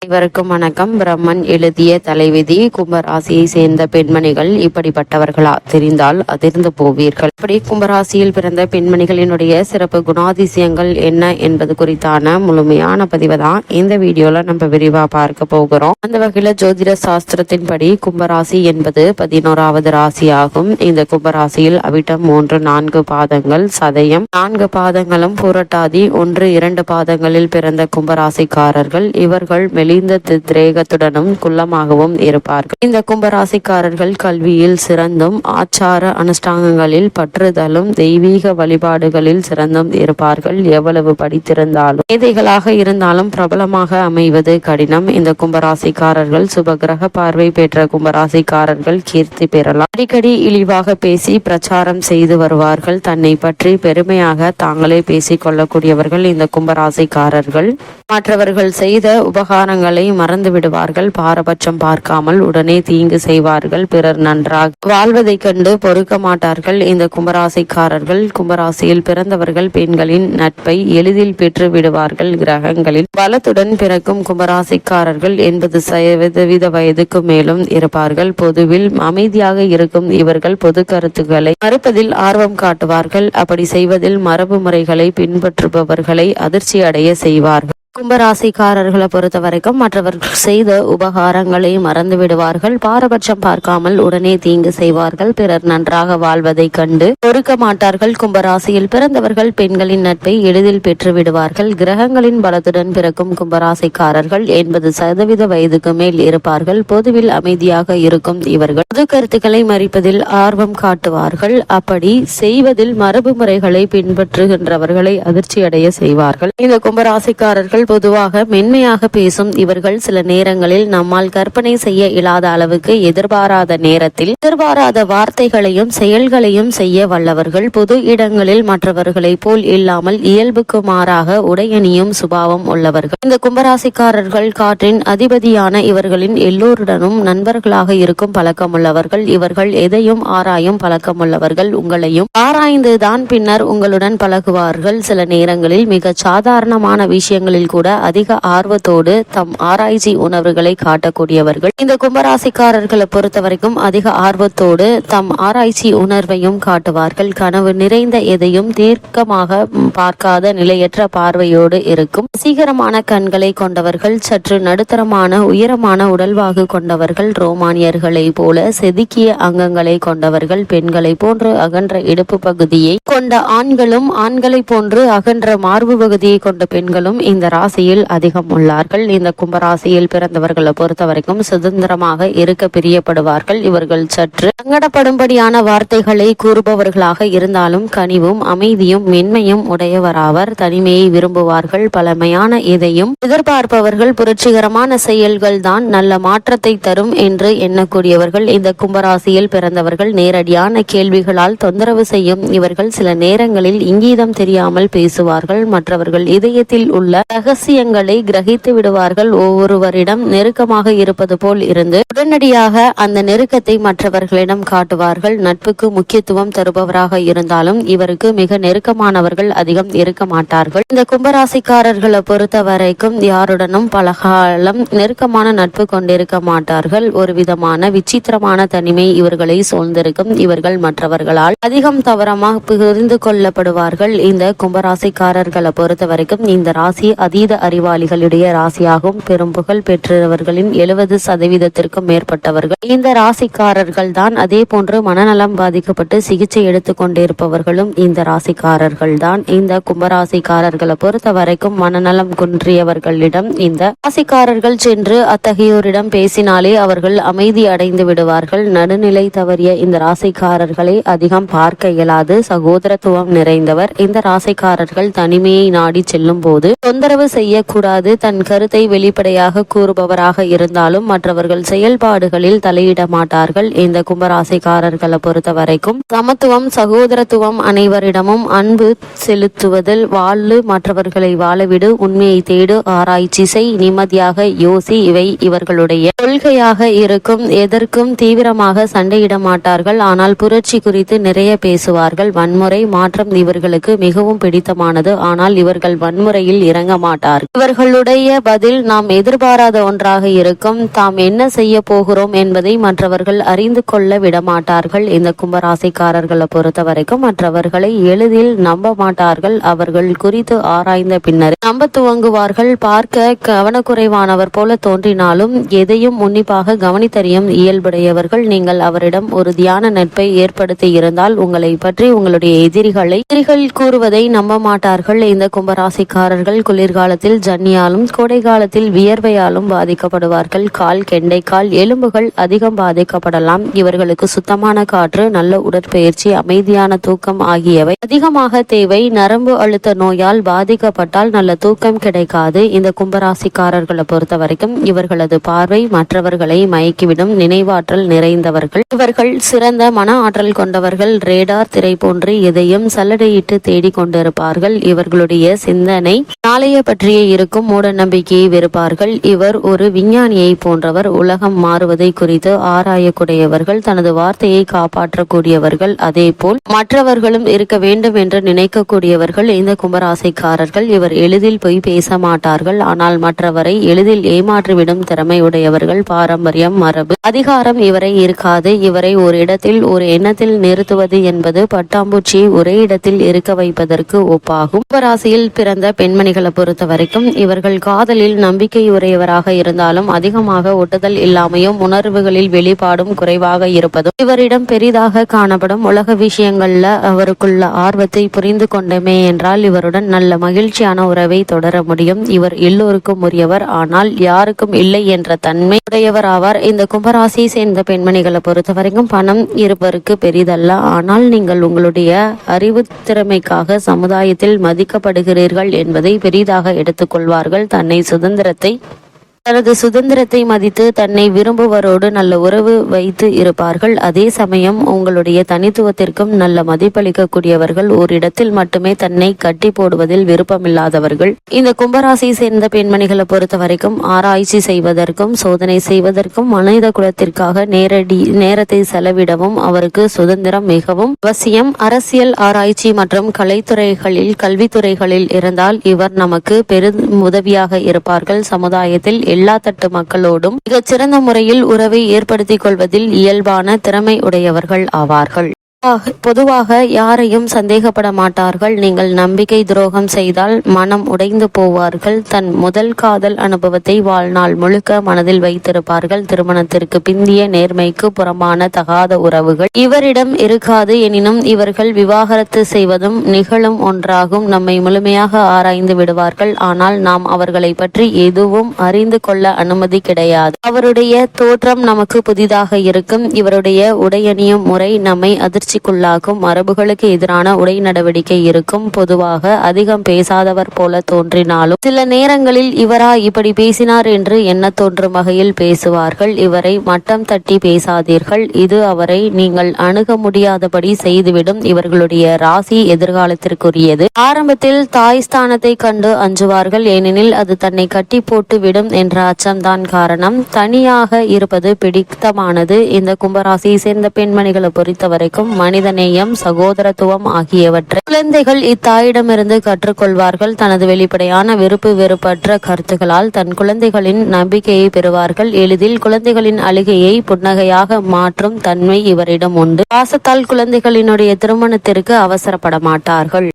அனைவருக்கும் வணக்கம். பிரம்மன் எழுதிய தலைவிதி. கும்பராசியை சேர்ந்த பெண்மணிகள் இப்படிப்பட்டவர்களா? தெரிந்தால் அதிர்ந்து போவீர்கள். இப்படி கும்பராசியில் பிறந்த பெண்மணிகளினுடைய சிறப்பு குணாதிசயங்கள் என்ன என்பது குறித்தான முழுமையான பதிவை தான் இந்த வீடியோல நம்ம விரிவா பார்க்க போகிறோம். அந்த வகையில ஜோதிட சாஸ்திரத்தின்படி கும்பராசி என்பது 11வது ராசி ஆகும். இந்த கும்பராசியில் அவிட்டம் 3, 4 பாதங்கள், சதயம் 4 பாதங்களும், புரட்டாதி 1, 2 பாதங்களில் பிறந்த கும்பராசிக்காரர்கள் இவர்கள் மெலிந்த திரேகத்துடனும் குள்ளமாகவும் இருப்பார்கள். இந்த கும்பராசிக்காரர்கள் கல்வியில் சிறந்தும், ஆச்சார அனுஷ்டானங்களில் பற்றுதலும், தெய்வீக வழிபாடுகளில் சிறந்தும் இருப்பார்கள். எவ்வளவு படித்திருந்தாலும், மேதைகளாக இருந்தாலும் பிரபலமாக அமைவது கடினம். இந்த கும்பராசிக்காரர்கள் சுபகிரக பார்வை பெற்ற கும்பராசிக்காரர்கள் கீர்த்தி பெறலாம். அடிக்கடி இழிவாக பேசி பிரச்சாரம் செய்து வருவார்கள். தன்னை பற்றி பெருமையாக தாங்களே பேசிக் கொள்ளக்கூடியவர்கள் இந்த கும்பராசிக்காரர்கள். மற்றவர்கள் செய்த உபகாரங்களை மறந்து விடுவார்கள். பாரபட்சம் பார்க்காமல் உடனே தீங்கு செய்வார்கள். பிறர் நன்றாக வாழ்வதை கண்டு பொறுக்க மாட்டார்கள். இந்த கும்பராசிக்காரர்கள் கும்பராசியில் பிறந்தவர்கள் பெண்களின் நட்பை எளிதில் பெற்று விடுவார்கள். கிரகங்களில் பலத்துடன் பிறக்கும் கும்பராசிக்காரர்கள் 80% வயதுக்கு மேலும் இருப்பார்கள். பொதுவில் அமைதியாக இருக்கும் இவர்கள் பொது கருத்துக்களை மறுப்பதில் ஆர்வம் காட்டுவார்கள். அப்படி செய்வதில் மரபு முறைகளை பின்பற்றுபவர்களை அதிர்ச்சி அடைய செய்வார்கள். கும்பராசிக்காரர்களை பொறுத்த வரைக்கும் மற்றவர்கள் செய்த உபகாரங்களை மறந்து விடுவார்கள். பாரபட்சம் பார்க்காமல் உடனே தீங்கு செய்வார்கள். பிறர் நன்றாக வாழ்வதை கண்டு பொறுக்க மாட்டார்கள். கும்பராசியில் பிறந்தவர்கள் பெண்களின் நட்பை எளிதில் பெற்று விடுவார்கள். கிரகங்களின் பலத்துடன் பிறக்கும் கும்பராசிக்காரர்கள் 80% வயதுக்கு மேல் இருப்பார்கள். பொதுவில் அமைதியாக இருக்கும் இவர்கள் பொது கருத்துக்களை மறிப்பதில் ஆர்வம் காட்டுவார்கள். அப்படி செய்வதில் மரபு முறைகளை பின்பற்றுகின்றவர்களை அதிர்ச்சி அடைய செய்வார்கள். இந்த கும்பராசிக்காரர்கள் பொதுவாக மென்மையாக பேசும் இவர்கள் சில நேரங்களில் நம்மால் கற்பனை செய்ய இயலாத அளவுக்கு எதிர்பாராத நேரத்தில் எதிர்பாராத வார்த்தைகளையும் செயல்களையும் செய்ய வல்லவர்கள். பொது இடங்களில் மற்றவர்களை போல் இல்லாமல் இயல்புக்கு மாறாக உடையணியும் சுபாவம் உள்ளவர்கள். இந்த கும்பராசிக்காரர்கள் காற்றின் அதிபதியான இவர்களின் எல்லோருடனும் நண்பர்களாக இருக்கும் பழக்கமுள்ளவர்கள். இவர்கள் எதையும் ஆராயும் பழக்கமுள்ளவர்கள். உங்களையும் ஆராய்ந்துதான் பின்னர் உங்களுடன் பழகுவார்கள். சில நேரங்களில் மிக சாதாரணமான விஷயங்களில் கூட அதிக ஆர்வத்தோடு தம் ஆராய்ச்சி உணர்வுகளை காட்டக்கூடியவர்கள். இந்த கும்பராசிக்காரர்களை பொறுத்த வரைக்கும் அதிக ஆர்வத்தோடு தம் ஆராய்ச்சி உணர்வையும் காட்டுவார்கள். கனவு நிறைந்த எதையும் தீர்க்கமாக பார்க்காத நிலையற்ற பார்வையோடு இருக்கும். வசீகரமான கண்களை கொண்டவர்கள். சற்று நடுத்தரமான உயரமான உடல்வாகு கொண்டவர்கள். ரோமானியர்களை போல செதுக்கிய அங்கங்களை கொண்டவர்கள். பெண்களை போன்று அகன்ற இடுப்பு பகுதியை கொண்ட ஆண்களும், ஆண்களை போன்று அகன்ற மார்பு பகுதியை கொண்ட பெண்களும் இந்த ராசியில் அதிகம் உள்ளார்கள். இந்த கும்பராசியில் பிறந்தவர்களை பொறுத்த வரைக்கும் சுதந்திரமாக இருக்க பிரியப்படுவார்கள். இவர்கள் சற்று சங்கடப்படும்படியான வார்த்தைகளை கூறுபவர்களாக இருந்தாலும் கனிவும் அமைதியும் மென்மையும் உடையவராவர். தனிமையை விரும்புவார்கள். பழமையான எதையும் எதிர்பார்ப்பவர்கள். புரட்சிகரமான செயல்கள் தான் நல்ல மாற்றத்தை தரும் என்று எண்ணக்கூடியவர்கள் இந்த கும்பராசியில் பிறந்தவர்கள். நேரடியான கேள்விகளால் தொந்தரவு செய்யும் இவர்கள் சில நேரங்களில் இங்கீதம் தெரியாமல் பேசுவார்கள். மற்றவர்கள் இதயத்தில் உள்ள ரகசியங்களை கிரகித்து விடுவார்கள். ஒவ்வொருவரிடம் நெருக்கமாக இருப்பது போல் இருந்து உடனடியாக அந்த நெருக்கத்தை மற்றவர்களிடம் காட்டுவார்கள். நட்புக்கு முக்கியத்துவம் தருபவராக இருந்தாலும் இவருக்கு மிக நெருக்கமானவர்கள் அதிகம் இருக்க மாட்டார்கள். இந்த கும்பராசிக்காரர்களை பொறுத்த வரைக்கும் யாருடனும் பலகாலம் நெருக்கமான நட்பு கொண்டிருக்க மாட்டார்கள். ஒரு விதமான விசித்திரமான தனிமை இவர்களை சூழ்ந்திருக்கும். இவர்கள் மற்றவர்களால் அதிகம் தவறமாக புரிந்து கொள்ளப்படுவார்கள். இந்த கும்பராசிக்காரர்களை பொறுத்த வரைக்கும் இந்த ராசி அதீத அறிவாளிகளுடைய ராசியாகும். பெரும் புகழ் பெற்றவர்களின் 70% மேற்பட்டவர்கள் இந்த ராசிக்காரர்கள் தான். அதே போன்று மனநலம் பாதிக்கப்பட்டு சிகிச்சை எடுத்துக் கொண்டிருப்பவர்களும் இந்த ராசிக்காரர்கள் தான். இந்த கும்பராசிக்காரர்களை பொறுத்த வரைக்கும் மனநலம் குன்றியவர்களிடம் இந்த ராசிக்காரர்கள் சென்று அத்தகையோரிடம் பேசினாலே அவர்கள் அமைதி அடைந்து விடுவார்கள். நடுநிலை தவறிய இந்த ராசிக்காரர்களை அதிகம் பார்க்க இயலாது. சகோதரத்துவம் நிறைந்தவர் இந்த ராசிக்காரர்கள். தனிமையை நாடி செல்லும் போது தொந்தரவு செய்யக்கூடாது. தன் கருத்தை வெளிப்படையாக கூறுபவராக இருந்தாலும் மற்றவர்கள் செயல்பாடுகளில் தலையிட மாட்டார்கள். இந்த கும்பராசிக்காரர்களை பொறுத்த வரைக்கும் சமத்துவம், சகோதரத்துவம், அனைவரிடமும் அன்பு செலுத்துவதில் வாழ்வு, மற்றவர்களை வாழவிடு, உண்மையை தேடு, ஆராய்ச்சி செய், நிம்மதியாக யோசி, இவை இவர்களுடைய கொள்கையாக இருக்கும். எதற்கும் தீவிரமாக சண்டையிட மாட்டார்கள். ஆனால் புரட்சி குறித்து நிறைய பேசுவார்கள். வன்முறை மாற்றம் இவர்களுக்கு மிகவும் பிடித்தமானது. ஆனால் இவர்கள் வன்முறையில் இறங்க மாட்டார்கள். மாட்டார்கள். இவர்களுடைய பதில் நாம் எதிர்பாராத ஒன்றாக இருக்கும். தாம் என்ன செய்ய போகிறோம் என்பதை மற்றவர்கள் அறிந்து கொள்ள விடமாட்டார்கள். இந்த கும்பராசிக்காரர்களை பொறுத்த வரைக்கும் மற்றவர்களை எளிதில் நம்ப மாட்டார்கள். அவர்கள் குறித்து ஆராய்ந்த பின்னர் நம்ப துவங்குவார்கள். பார்க்க கவனக்குறைவானவர் போல தோன்றினாலும் எதையும் உன்னிப்பாக கவனித்தறியும் இயல்புடையவர்கள். நீங்கள் அவரிடம் ஒரு தியான நட்பை ஏற்படுத்தி இருந்தால் உங்களை பற்றி உங்களுடைய எதிரிகள் கூறுவதை நம்ப மாட்டார்கள். இந்த கும்பராசிக்காரர்கள் குளிர்காலத்தில் ஜன்னியாலும் கோடை காலத்தில் வியர்வையாலும் பாதிக்கப்படுவார்கள். கால் கெண்டைக்கால் எலும்புகள் அதிகம் பாதிக்கப்படலாம். இவர்களுக்கு சுத்தமான காற்று, நல்ல உடற்பயிற்சி, அமைதியான தூக்கம் ஆகியவை அதிகமாக தேவை. நரம்பு அழுத்த நோயால் பாதிக்கப்பட்டால் நல்ல தூக்கம் கிடைக்காது. இந்த கும்பராசிக்காரர்களை பொறுத்த வரைக்கும் இவர்களது பார்வை மற்றவர்களை மயக்கிவிடும். நினைவாற்றல் நிறைந்தவர்கள். இவர்கள் சிறந்த மன ஆற்றல் கொண்டவர்கள். ரேடார் திரை போன்று எதையும் சல்லடையிட்டு தேடிக் கொண்டிருப்பார்கள். இவர்களுடைய சிந்தனை நாளைய பற்றியே இருக்கும். மூட நம்பிக்கையை வெறுப்பார்கள். இவர் ஒரு விஞ்ஞானியை போன்றவர். உலகம் மாறுவதை குறித்து ஆராயக்கூடியவர்கள். தனது வார்த்தையை காப்பாற்றக்கூடியவர்கள். அதே போல் மற்றவர்களும் இருக்க வேண்டும் என்று நினைக்கக்கூடியவர்கள் இந்த கும்பராசிக்காரர்கள். இவர் எளிதில் போய் பேச மாட்டார்கள். ஆனால் மற்றவரை எளிதில் ஏமாற்றிவிடும் திறமை உடையவர்கள். பாரம்பரியம், மரபு, அதிகாரம் இவரை இருக்காது. இவரை ஒரு இடத்தில் ஒரு எண்ணத்தில் நிறுத்துவது என்பது பட்டாம்பூச்சியை ஒரே இடத்தில் இருக்க வைப்பதற்கு ஒப்பாகும். கும்பராசியில் பிறந்த பெண்மணிகளை பொறுத்த வரைக்கும் இவர்கள் காதலில் நம்பிக்கை உடையவராக இருந்தாலும் அதிகமாக ஒட்டுதல் இல்லாமையும் உணர்வுகளில் வெளிப்பாடும் குறைவாக இருப்பதும் இவரிடம் பெரிதாக காணப்படும். உலக விஷயங்கள்ல அவருக்குள்ள ஆர்வத்தை புரிந்து கொண்டமே என்றால் இவருடன் நல்ல மகிழ்ச்சியான உறவை தொடர முடியும். இவர் எல்லோருக்கும் உரியவர், ஆனால் யாருக்கும் இல்லை என்ற தன்மை உடையவர் ஆவார். இந்த கும்பராசியை சேர்ந்த பெண்மணிகளை பொறுத்த வரைக்கும் பணம் இருவருக்கு பெரிதல்ல, ஆனால் நீங்கள் உங்களுடைய அறிவு திறமைக்காக சமுதாயத்தில் மதிக்கப்படுகிறீர்கள் என்பதை பெரிதாக எடுத்துக்கொள்வார்கள். தனது சுதந்திரத்தை மதித்து தன்னை விரும்புவரோடு நல்ல உறவு வைத்து இருப்பார்கள். அதே சமயம் உங்களுடைய தனித்துவத்திற்கும் நல்ல மதிப்பளிக்கக்கூடியவர்கள். ஒரு இடத்தில் மட்டுமே தன்னை கட்டி போடுவதில் விருப்பமில்லாதவர்கள். இந்த கும்பராசியை சேர்ந்த பெண்மணிகளை பொறுத்த வரைக்கும் ஆராய்ச்சி செய்வதற்கும் சோதனை செய்வதற்கும் மனித குலத்திற்காக நேரத்தை செலவிடவும் அவருக்கு சுதந்திரம் மிகவும் அவசியம். அரசியல், ஆராய்ச்சி மற்றும் கலைத்துறைகளில், கல்வித்துறைகளில் இருந்தால் இவர் நமக்கு பெரும் உதவியாக இருப்பார்கள். சமுதாயத்தில் எல்லா தட்டு மக்களோடும் மிகச்சிறந்த முறையில் உறவை ஏற்படுத்திக் கொள்வதில் இயல்பான திறமை உடையவர்கள் ஆவார்கள். பொதுவாக யாரையும் சந்தேகப்பட மாட்டார்கள். நீங்கள் நம்பிக்கை துரோகம் செய்தால் மனம் உடைந்து போவார்கள். தன் முதல் காதல் அனுபவத்தை வாழ்நாள் முழுக்க மனதில் வைத்திருப்பார்கள். திருமணத்திற்கு பிந்திய நேர்மைக்கு புறமான தகாத உறவுகள் இவரிடம் இருக்காது. எனினும் இவர்கள் விவாகரத்து செய்வதும் நிகழும் ஒன்றாகும். நம்மை முழுமையாக ஆராய்ந்து விடுவார்கள். ஆனால் நாம் அவர்களை பற்றி எதுவும் அறிந்து கொள்ள அனுமதி கிடையாது. அவருடைய தோற்றம் நமக்கு புதிதாக இருக்கும். இவருடைய உடையணியும் முறை நம்மை அதிர்ச்சிக்குள்ளாகும். மரபுகளுக்கு எதிரான உடை நடவடிக்கை இருக்கும். பொதுவாக அதிகம் பேசாதவர் போல தோன்றினாலும் சில நேரங்களில் இவரா இப்படி பேசினார் என்று எண்ண தோன்றும் வகையில் பேசுவார்கள். இவரை மட்டம் தட்டி பேசாதீர்கள். இது அவரை நீங்கள் அணுக முடியாதபடி செய்துவிடும். இவர்களுடைய ராசி எதிர்காலத்திற்குரியது. ஆரம்பத்தில் தாய் ஸ்தானத்தை கண்டு அஞ்சுவார்கள். ஏனெனில் அது தன்னை கட்டி போட்டு விடும் என்ற அச்சம்தான் காரணம். தனியாக இருப்பது பிடித்தமானது. இந்த கும்பராசியை சேர்ந்த பெண்மணிகளை பொறுத்த வரைக்கும் மனிதநேயம், சகோதரத்துவம் ஆகியவற்றை குழந்தைகள் இத்தாயிடமிருந்து கற்றுக்கொள்வார்கள். தனது வெளிப்படையான விருப்பு வெறுப்பற்ற கருத்துக்களால் தன் குழந்தைகளின் நம்பிக்கையை பெறுவார்கள். எளிதில் குழந்தைகளின் அழுகையை புன்னகையாக மாற்றும் தன்மை இவரிடம் உண்டு. பாசத்தால் குழந்தைகளினுடைய திருமணத்திற்கு அவசரப்பட மாட்டார்கள்.